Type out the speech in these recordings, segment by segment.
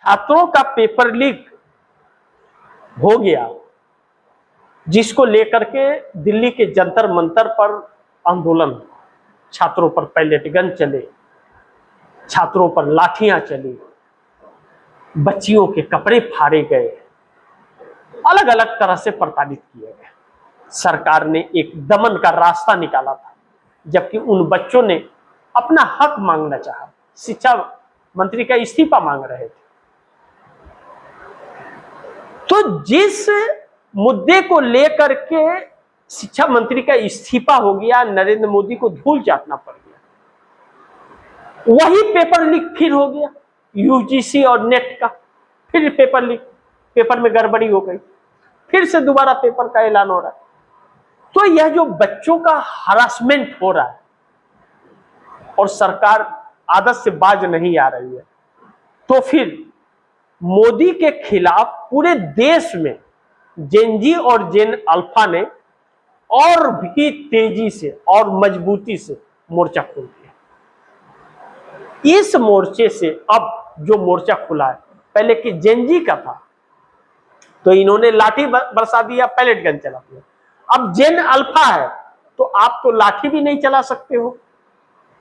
छात्रों का paper leak हो गया, जिसको लेकर के दिल्ली के जंतर मंतर पर आंदोलन, छात्रों पर पैलेट गन चले, छात्रों पर लाठियां चली, बच्चियों के कपड़े फाड़े गए, अलग अलग तरह से प्रताड़ित किए गए। सरकार ने एक दमन का रास्ता निकाला था, जबकि उन बच्चों ने अपना हक मांगना चाहा, शिक्षा मंत्री का इस्तीफा मांग रहे थे। तो जिस मुद्दे को लेकर के शिक्षा मंत्री का इस्तीफा हो गया, नरेंद्र मोदी को धूल चाटना पड़ गया, वही पेपर लीक फिर हो गया, यूजीसी और नेट का फिर पेपर लीक, पेपर में गड़बड़ी हो गई, फिर से दोबारा पेपर का ऐलान हो रहा है। तो यह जो बच्चों का हरासमेंट हो रहा है और सरकार आदत से बाज नहीं आ रही है, तो फिर मोदी के खिलाफ पूरे देश में जेन जी और जेन अल्फा ने और भी तेजी से और मजबूती से मोर्चा खोल दिया। इस मोर्चे से अब जो मोर्चा खुला है, पहले कि जेन जी का था तो इन्होंने लाठी बरसा दिया, पैलेट गन चला दिया। अब जेन अल्फा है तो आप तो लाठी भी नहीं चला सकते हो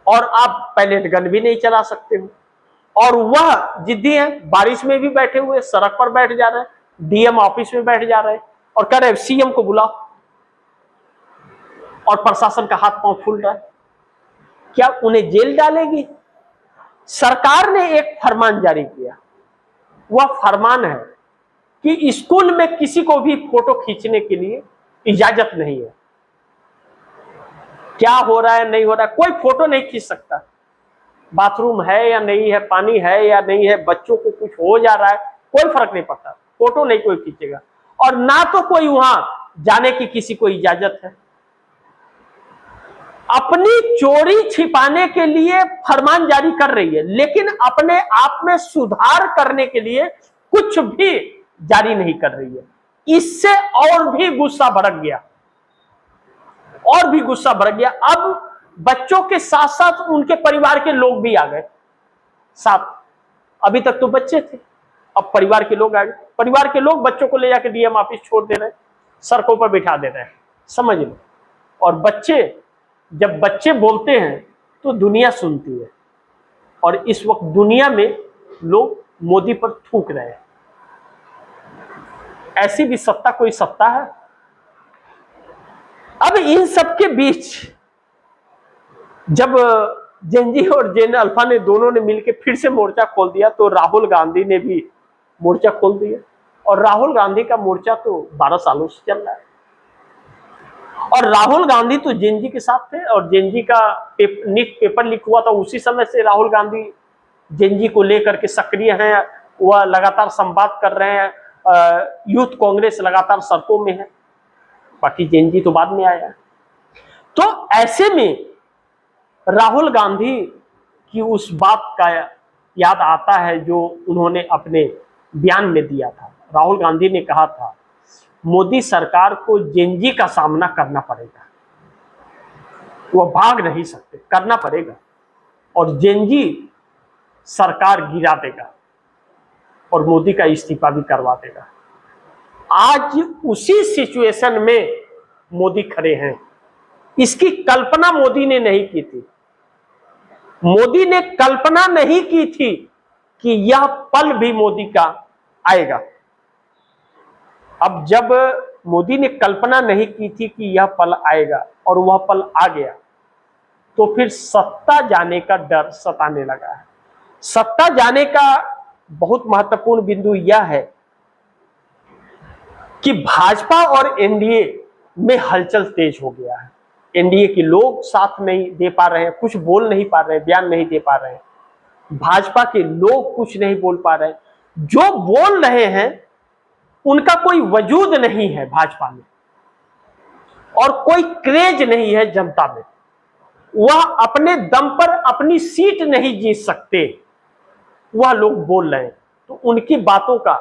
और आप पैलेट गन भी नहीं चला सकते हो। और वह जिद्दी है, बारिश में भी बैठे हुए, सड़क पर बैठ जा रहे हैं, डीएम ऑफिस में बैठ जा रहे हैं और कह रहे सीएम को बुलाओ, और प्रशासन का हाथ पांव फूल रहा है। क्या उन्हें जेल डालेगी? सरकार ने एक फरमान जारी किया, वह फरमान है कि स्कूल में किसी को भी फोटो खींचने के लिए इजाजत नहीं है। क्या हो रहा है नहीं हो रहा है, कोई फोटो नहीं खींच सकता। बाथरूम है या नहीं है, पानी है या नहीं है, बच्चों को कुछ हो जा रहा है, कोई फर्क नहीं पड़ता, फोटो नहीं कोई खींचेगा। और ना तो कोई वहां जाने की किसी को इजाजत है। अपनी चोरी छिपाने के लिए फरमान जारी कर रही है, लेकिन अपने आप में सुधार करने के लिए कुछ भी जारी नहीं कर रही है। इससे और भी गुस्सा भड़क गया, और भी गुस्सा भड़क गया। अब बच्चों के साथ साथ उनके परिवार के लोग भी आ गए साथ। अभी तक तो बच्चे थे, अब परिवार के लोग आ गए। परिवार के लोग बच्चों को ले जाकर डीएम ऑफिस छोड़ दे रहे हैं, सड़कों पर बिठा दे रहे हैं, समझ लो। और बच्चे, जब बच्चे बोलते हैं तो दुनिया सुनती है, और इस वक्त दुनिया में लोग मोदी पर थूक रहे हैं। ऐसी भी सत्ता कोई सत्ता है? अब इन सबके बीच जब जेन जी और जेन अल्फा ने दोनों ने मिलकर फिर से मोर्चा खोल दिया, तो राहुल गांधी ने भी मोर्चा खोल दिया। और राहुल गांधी का मोर्चा तो 12 सालों से चल रहा है। और राहुल गांधी तो जेन जी के साथ थे, और जेन जी का पेपर लीक हुआ था उसी समय से राहुल गांधी जेन जी को लेकर के सक्रिय हैं। वह लगातार संवाद कर रहे हैं, यूथ कांग्रेस लगातार सड़कों में है। बाकी जेन जी तो बाद में आया। तो ऐसे में राहुल गांधी की उस बात का याद आता है जो उन्होंने अपने बयान में दिया था। राहुल गांधी ने कहा था, मोदी सरकार को जेन जी का सामना करना पड़ेगा, वह भाग नहीं सकते, करना पड़ेगा, और जेन जी सरकार गिरा देगा और मोदी का इस्तीफा भी करवा देगा। आज उसी सिचुएशन में मोदी खड़े हैं। इसकी कल्पना मोदी ने नहीं की थी। मोदी ने कल्पना नहीं की थी कि यह पल भी मोदी का आएगा। अब जब मोदी ने कल्पना नहीं की थी कि यह पल आएगा और वह पल आ गया, तो फिर सत्ता जाने का डर सताने लगा है। सत्ता जाने का बहुत महत्वपूर्ण बिंदु यह है कि भाजपा और एनडीए में हलचल तेज हो गया है। एनडीए के लोग साथ नहीं दे पा रहे हैं, कुछ बोल नहीं पा रहे हैं, बयान नहीं दे पा रहे हैं। भाजपा के लोग कुछ नहीं बोल पा रहे हैं। जो बोल रहे हैं उनका कोई वजूद नहीं है भाजपा में, और कोई क्रेज नहीं है जनता में। वह अपने दम पर अपनी सीट नहीं जीत सकते, वह लोग बोल रहे हैं, तो उनकी बातों का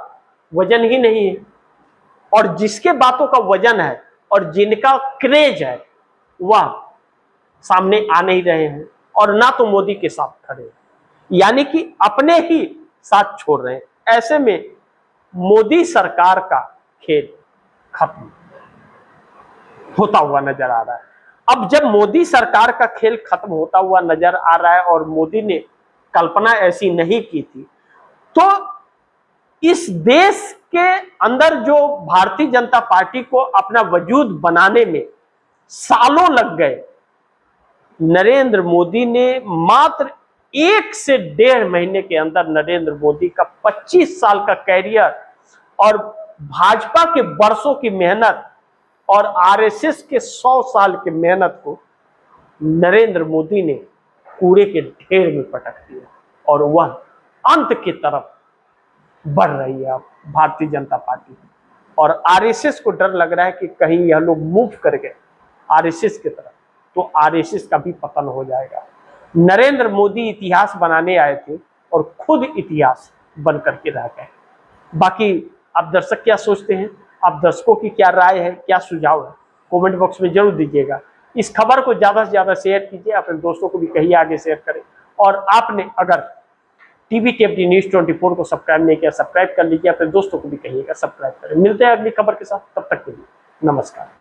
वजन ही नहीं है। और जिसके बातों का वजन है और जिनका क्रेज है, वह सामने आ नहीं रहे हैं, और ना तो मोदी के साथ खड़े हैं, यानी कि अपने ही साथ छोड़ रहे हैं। ऐसे में मोदी सरकार का खेल खत्म होता हुआ नजर आ रहा है। अब जब मोदी सरकार का खेल खत्म होता हुआ नजर आ रहा है और मोदी ने कल्पना ऐसी नहीं की थी, तो इस देश के अंदर जो भारतीय जनता पार्टी को अपना वजूद बनाने में सालों लग गए, नरेंद्र मोदी ने मात्र 1 से 1.5 महीने के अंदर नरेंद्र मोदी का 25 साल का कैरियर और भाजपा के वर्षों की मेहनत और आरएसएस के 100 साल की मेहनत को नरेंद्र मोदी ने कूड़े के ढेर में पटक दिया और वह अंत की तरफ बढ़ रही है अब भारतीय जनता पार्टी। और आरएसएस को डर लग रहा है कि कहीं यह लोग मूव कर गए आरएसएस की तरफ, तो आरएसएस का भी पतन हो जाएगा। नरेंद्र मोदी इतिहास बनाने आए थे और खुद इतिहास बन करके रह गए। बाकी आप दर्शक क्या सोचते हैं, आप दर्शकों की क्या राय है, क्या सुझाव है, कमेंट बॉक्स में जरूर दीजिएगा। इस खबर को ज्यादा से ज्यादा शेयर कीजिए, अपने दोस्तों को भी कहिए आगे शेयर करें। और आपने अगर टीवी TFD न्यूज़ 24 को सब्सक्राइब नहीं किया, सब्सक्राइब कर लीजिए, अपने दोस्तों को भी कहिएगा सब्सक्राइब करें। मिलते हैं अगली खबर के साथ, तब तक के लिए नमस्कार।